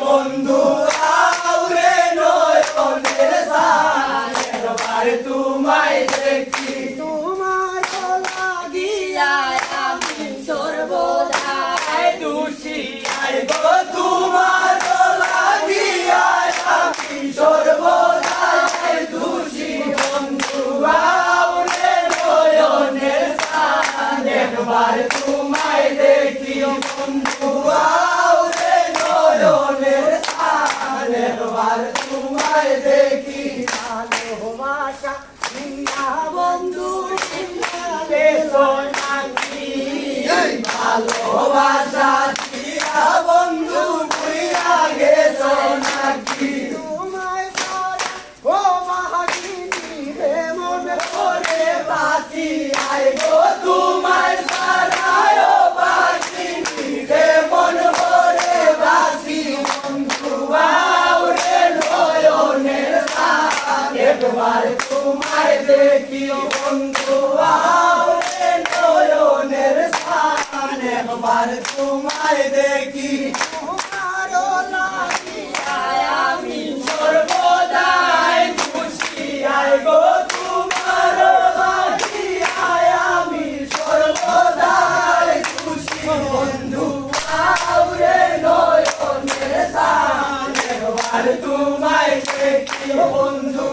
বন্ধু আউরে নয়নের সান একবার তোমায় দেখি তোমার লাগিয়া আমি সর্বদাই দোষী আই গো তোমার লাগিয়া আমি সর্বদাই দোষী বন্ধু আউরে নয়নের সান একবার তোমায় দেখি বন্ধু আউরে নয়নের সান একবার তোমায় দেখি ভালোবাসা নিয়া বন্ধু সোনাকি ভালোবাসা দিয়া বন্ধু বুইরা গেছো নাকি তোমায় সারা ও মাহাগিনী রে মন ওরে বাসি আই গো তোমায় সারায় বাসি রে মন ভরে বাসি বন্ধু আউরে নয়নের সান একবার তোমায় দেখি বন্ধু আউরে নয়নের সান একবার তোমায় দেখি তোমার লাগিয়া আমি সর্বদাই খুশি আই গো তোমার লাগিয়ায় আমি সর্বদাই খুশি বন্ধু আউরে নয়নের সান একবার তোমায় দেখি বন্ধু